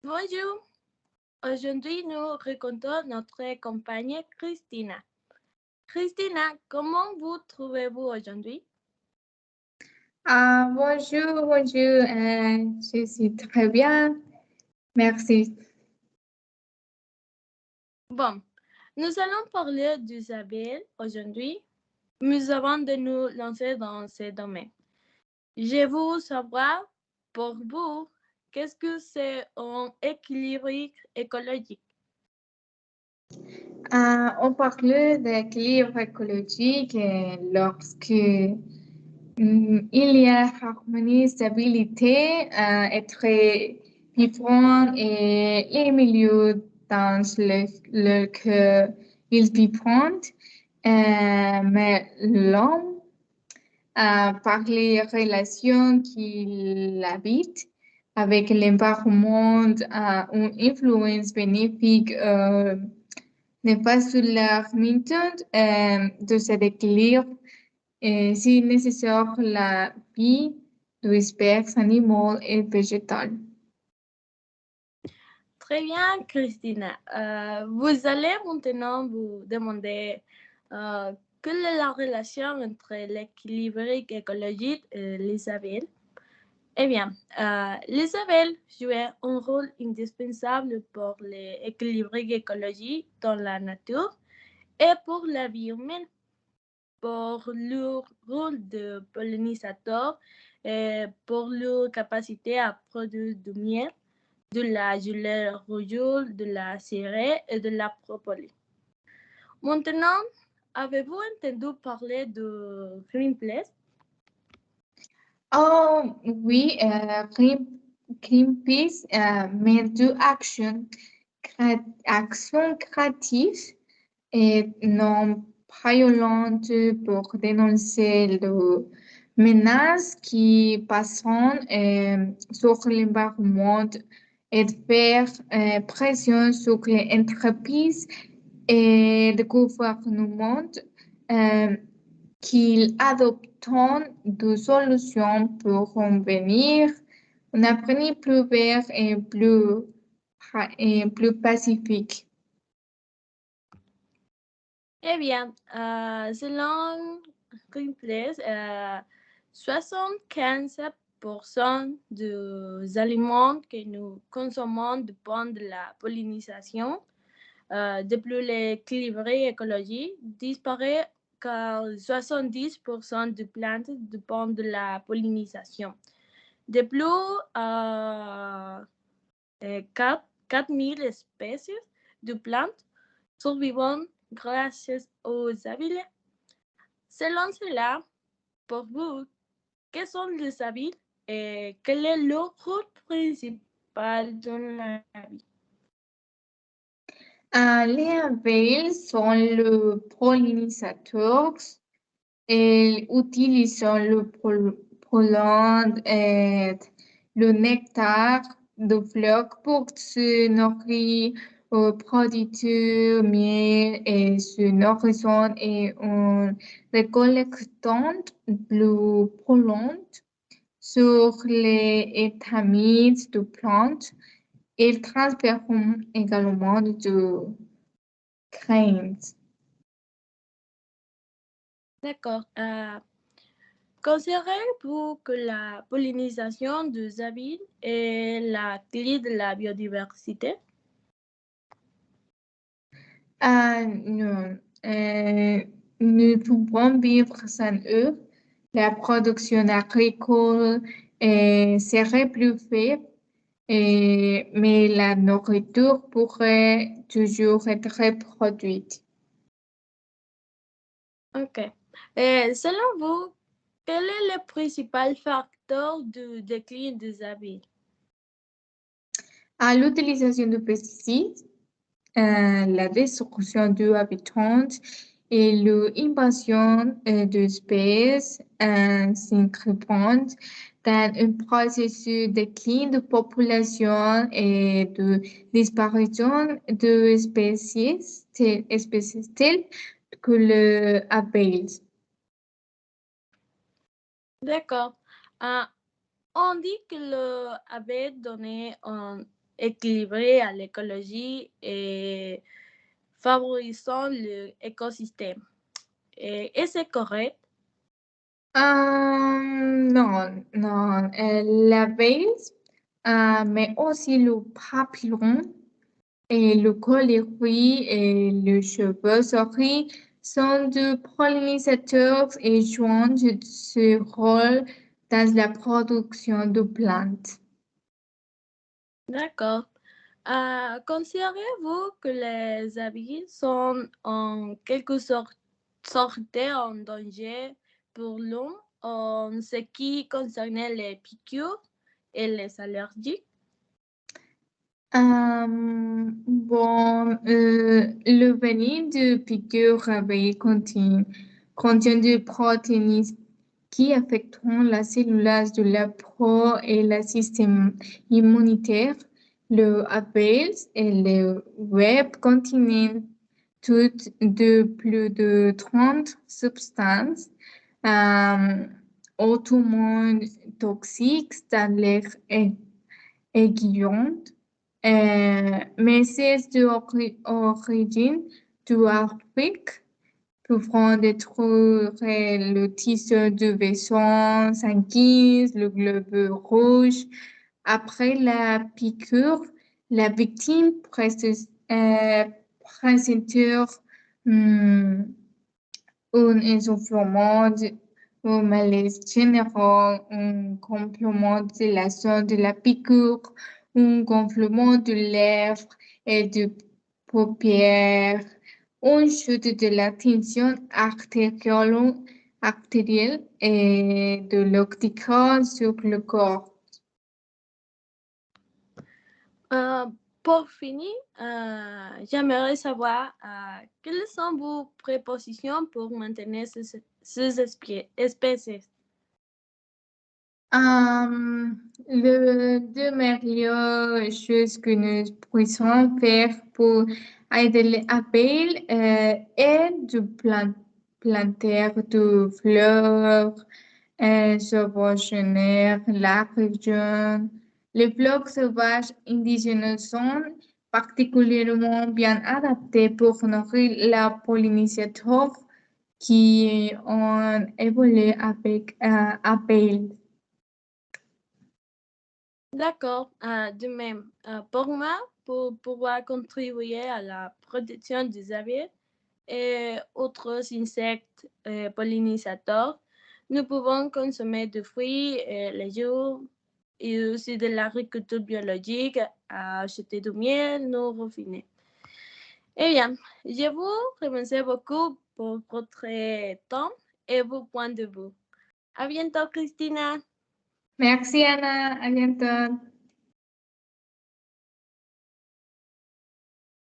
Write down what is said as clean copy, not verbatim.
Bonjour, aujourd'hui nous rencontrons notre compagne Christina. Christina, comment vous trouvez-vous aujourd'hui? Bonjour, je suis très bien, merci. Bon, nous allons parler d'Isabelle aujourd'hui. Nous avons de nous lancer dans ce domaine. Je veux savoir, pour vous, qu'est-ce que c'est un équilibre écologique? On parle d'équilibre écologique lorsque il y a harmonie, stabilité, être vivant et les milieux dans lequel ils vivent. Mais l'homme, par les relations qu'il habite avec l'environnement, une influence bénéfique n'est pas sur la méthode de cet équilibre. Si nécessaire la vie des espèces animales et végétales. Très bien, Christina. Vous allez maintenant vous demander quelle est la relation entre l'équilibre écologique et les abeilles. Eh bien, les abeilles jouent un rôle indispensable pour l'équilibre écologique dans la nature et pour la vie humaine. Pour leur rôle de pollinisateur et pour leur capacité à produire du miel, de la gelée rougeole, de la cérée et de la propolis. Maintenant, avez-vous entendu parler de Greenpeace? Oh oui, Greenpeace mène deux actions créatives et non violentes pour dénoncer les menaces qui passent sur l'environnement et faire pression sur les entreprises et le gouvernement qu'ils adoptent des solutions pour revenir un avenir plus vert et plus pacifique. Eh bien, selon Greenpeace, 75% des aliments que nous consommons dépendent de la pollinisation. Depuis l'équilibre écologique disparaît car 70% des plantes dépendent de la pollinisation. De plus, 4000 espèces de plantes survivent grâce aux abeilles. Selon cela, pour vous, quels sont les abeilles et quel est leur rôle principal dans la vie? Les abeilles sont les pollinisateurs. Elles utilisent le pollen et le nectar de fleurs pour se nourrir, produire miel et se nourrissant et en récoltant le pollen sur les étamines de plantes. Elles transfèrent également de graines. D'accord. Considérez-vous que la pollinisation des abeilles est la clé de la biodiversité? Non, nous pouvons vivre sans eux. La production agricole serait plus faible, mais la nourriture pourrait toujours être produite. OK. Selon vous, quel est le principal facteur du déclin des abeilles? À l'utilisation de pesticides, la destruction de habitats et l'invasion d'espèces s'inscrivent dans un processus de déclin de population et de disparition d'espèces telles que les abeilles. D'accord. On dit que l'abeille donne un équilibré à l'écologie et favorisant l'écosystème. Est-ce correct? Non, non. L'abeille, mais aussi le papillon et le colibri et le chauve-souris sont des pollinisateurs et jouent ce rôle dans la production de plantes. D'accord. Considérez-vous que les abeilles sont en quelque sorte en danger pour l'homme en ce qui concerne les piqûres et les allergies? Le venin de piqûre abeille contient des protéines qui affectent la cellulose de la peau et le système immunitaire. Le abeilles et le web contiennent toutes de plus de 30 substances hautement toxiques dans l'air aiguillon, mais c'est d'origine du Arctique, pouvant détruire le tissu du vaisseau sanguin, le globe rouge. Après la piqûre, la victime présente un essoufflement un malaise général, un complément de la zone de la piqûre, un gonflement de lèvres et de paupières, une chute de la tension artérielle et de l'oxygène sur le corps. Pour finir, j'aimerais savoir quelles sont vos prépositions pour maintenir ces espèces. Le deux meilleures choses que nous puissions faire pour aider les abeilles est de planter de fleurs sauvageonnaires, la région. Les fleurs sauvages indigènes sont particulièrement bien adaptées pour nourrir la pollinisateur qui ont évolué avec abeilles. D'accord, de même. Pour moi, pour pouvoir contribuer à la protection des abeilles et autres insectes pollinisateurs, nous pouvons consommer des fruits et légumes et aussi de l'agriculture biologique, acheter du miel non raffiné. Eh bien, je vous remercie beaucoup pour votre temps et vos points de vue. À bientôt, Christina. Merci Anna, à bientôt.